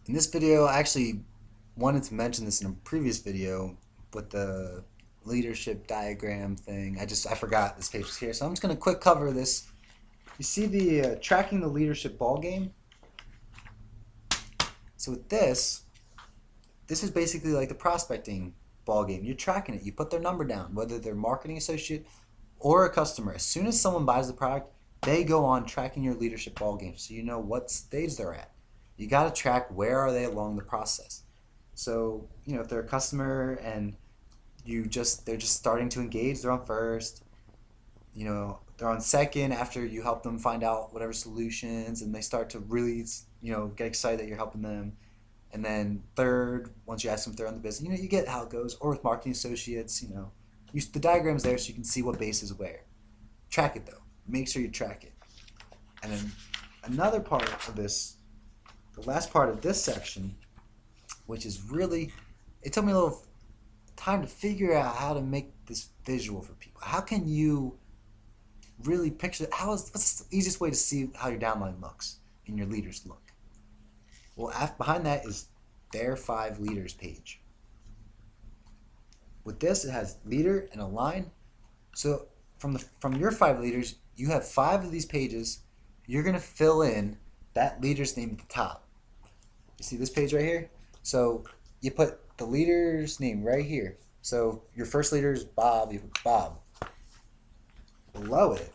In this video, I actually wanted to mention this in a previous video with the leadership diagram thing. I forgot this page was here, so I'm just gonna quick cover this. You see the tracking the leadership ball game. So with this is basically like the prospecting ball game. You're tracking it. You put their number down, whether they're marketing associate or a customer. As soon as someone buys the product, they go on tracking your leadership ball game, so you know what stage they're at. You got to track where are they along the process. So if they're a customer and they're just starting to engage, they're on first. They're on second after you help them find out whatever solutions, and they start to really get excited that you're helping them. And then third, once you ask them if they're on the business, you get how it goes. Or with marketing associates, the diagram's there so you can see what base is where. Track it though. Make sure you track it. And then another part of this, the last part of this section, which is really, it took me a little time to figure out how to make this visual for people. How can you really picture what's the easiest way to see how your downline looks and your leaders look? Well, behind that is their 5 leaders page. With this, it has leader and a line. So from your 5 leaders, you have 5 of these pages. You're gonna fill in that leader's name at the top. You see this page right here? So you put the leader's name right here. So your first leader is Bob. You put Bob. Below it,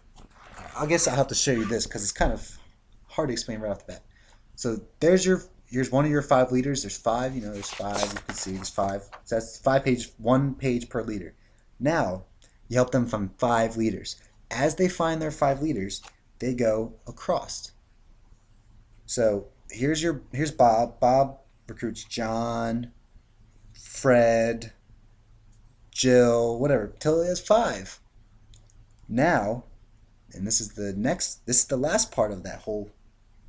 I guess I'll have to show you this because it's kind of hard to explain right off the bat. So here's one of your 5 leaders. There's 5. There's 5. You can see there's 5. So that's 5 page, 1 page per leader. Now you help them find 5 leaders. As they find their 5 leaders, they go across. So here's Bob. Bob recruits John, Fred, Jill, whatever, till he has 5. Now, and this is the last part of that whole,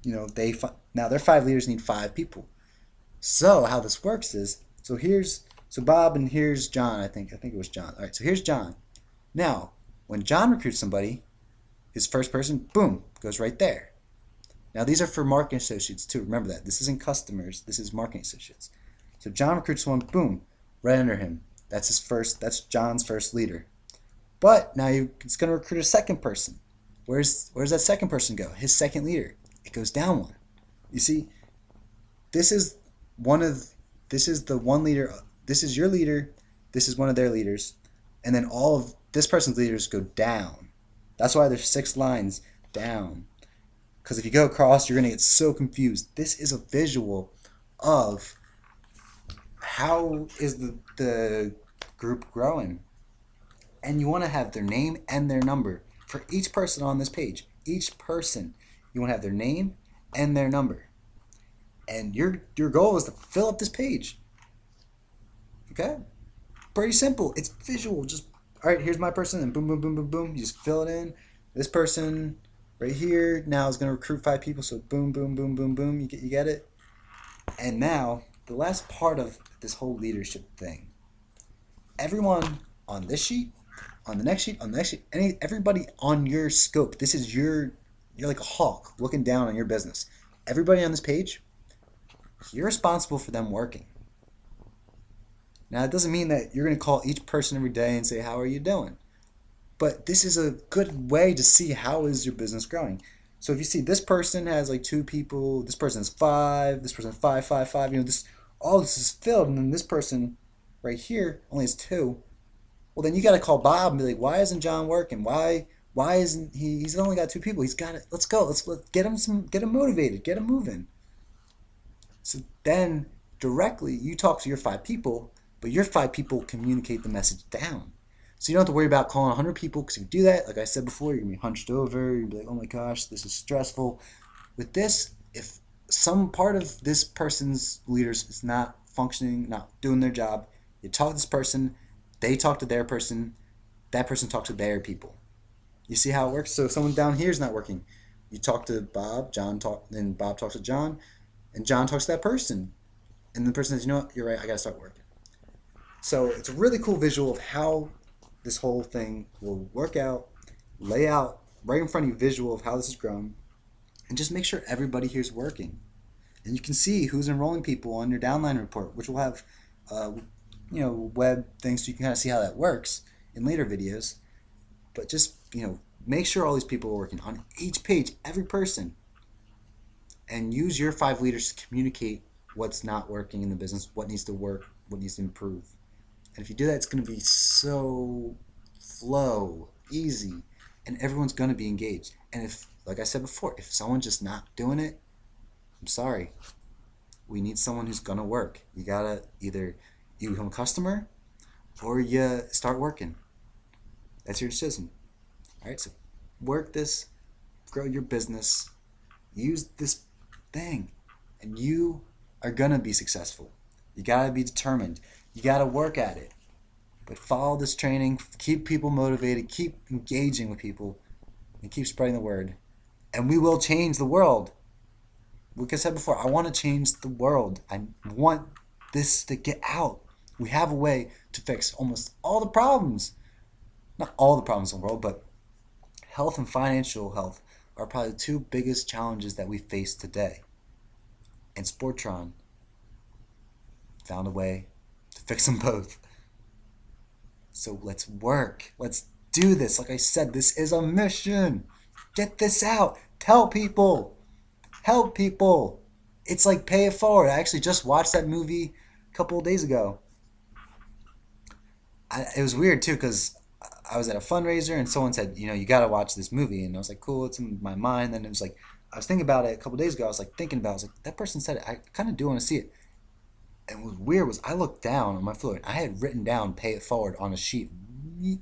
now their 5 leaders need 5 people. So how this works is, so Bob and here's John. I think it was John. All right, so here's John. Now, when John recruits somebody, his first person, boom, goes right there. Now these are for marketing associates too. Remember that. This isn't customers. This is marketing associates. So John recruits one, boom, right under him. That's John's first leader. But now it's going to recruit a second person. Where's that second person go? His second leader. It goes down one. You see, this is the one leader. This is your leader. This is one of their leaders. And then all of this person's leaders go down. That's why there's 6 lines down. Because if you go across, you're going to get so confused. This is a visual of how is the group growing. And you want to have their name and their number for each person on this page. Each person, you want to have their name and their number. And your goal is to fill up this page. Okay? Pretty simple. It's visual. Just, all right, here's my person, and boom, boom, boom, boom, boom. You just fill it in. This person right here now is going to recruit 5 people, so boom, boom, boom, boom, boom. You get it? And now, the last part of this whole leadership thing. Everyone on this sheet, on the next sheet, everybody on your scope. This is you're like a hawk looking down on your business. Everybody on this page, you're responsible for them working. Now, it doesn't mean that you're going to call each person every day and say, how are you doing? But this is a good way to see how is your business growing. So if you see this person has like 2 people, this person has 5, this person has 5, 5, 5, all this is filled, and then this person right here only has 2. Well, then you got to call Bob and be like, why isn't John working? Why isn't he? He's only got 2 people. He's got it. Let's go. Let's get him motivated. Get him moving. So then directly you talk to your 5 people, but your 5 people communicate the message down. So you don't have to worry about calling 100 people, because if you do that, like I said before, you're going to be hunched over. You're going to be like, oh my gosh, this is stressful. With this, if some part of this person's leaders is not functioning, not doing their job, you talk to this person, they talk to their person, that person talks to their people. You see how it works? So if someone down here is not working, you talk to Bob, then Bob talks to John, and John talks to that person. And the person says, you know what, you're right, I got to start working. So it's a really cool visual of how this whole thing will work out, lay out right in front of you, visual of how this is grown, and just make sure everybody here is working. And you can see who's enrolling people on your downline report, which will have, uh, web things, so you can kind of see how that works in later videos. But just, make sure all these people are working on each page, every person, and use your 5 leaders to communicate what's not working in the business, what needs to work, what needs to improve. And if you do that, it's going to be so flow, easy, and everyone's going to be engaged. And if, like I said before, if someone's just not doing it, I'm sorry. We need someone who's going to work. You got to either you become a customer or you start working. That's your decision. All right, so work this, grow your business, use this thing, and you are going to be successful. You got to be determined. You got to work at it. But follow this training, keep people motivated, keep engaging with people, and keep spreading the word. And we will change the world. Like I said before, I want to change the world. I want this to get out. We have a way to fix almost all the problems. Not all the problems in the world, but health and financial health are probably the two biggest challenges that we face today. And Sportron found a way to fix them both. So let's work. Let's do this. Like I said, this is a mission. Get this out. Tell people. Help people. It's like pay it forward. I actually just watched that movie a couple of days ago. It was weird too because I was at a fundraiser and someone said, you got to watch this movie. And I was like, cool, it's in my mind. Then it was like, I was thinking about it a couple of days ago. I was like thinking about it. I was like, that person said it. I kind of do want to see it. And what was weird was I looked down on my floor and I had written down pay it forward on a sheet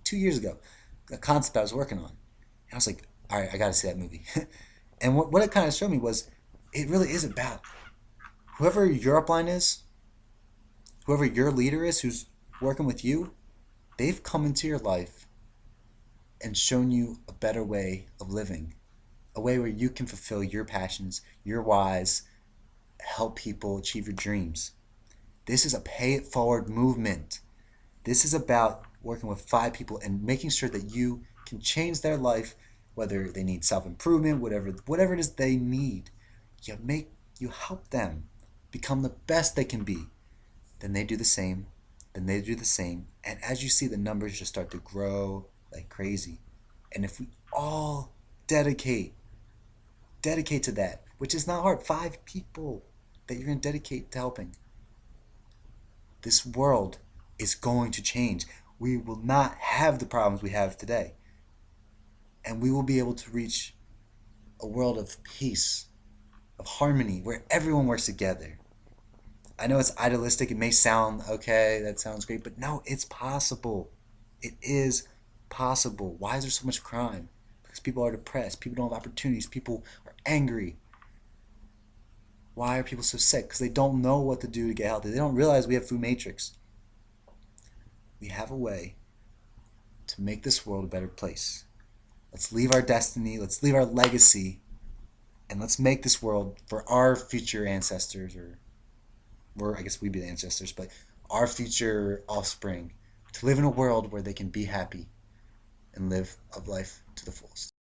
2 years ago, a concept I was working on. And I was like, all right, I got to see that movie. And what it kind of showed me was it really is about whoever your upline is, whoever your leader is who's working with you, they've come into your life and shown you a better way of living, a way where you can fulfill your passions, your whys, help people achieve your dreams. This is a pay it forward movement. This is about working with 5 people and making sure that you can change their life, whether they need self-improvement, whatever it is they need. You help them become the best they can be. Then they do the same. Then they do the same. And as you see, the numbers just start to grow like crazy. And if we all dedicate to that, which is not hard, 5 people that you're going to dedicate to helping, this world is going to change. We will not have the problems we have today. And we will be able to reach a world of peace, of harmony, where everyone works together. I know it's idealistic. It may sound, okay, that sounds great, but no, it's possible. It is possible. Why is there so much crime? Because people are depressed. People don't have opportunities. People are angry. Why are people so sick? Because they don't know what to do to get healthy. They don't realize we have food matrix. We have a way to make this world a better place. Let's leave our destiny. Let's leave our legacy. And let's make this world for our future ancestors, I guess we'd be the ancestors, but our future offspring, to live in a world where they can be happy and live a life to the fullest.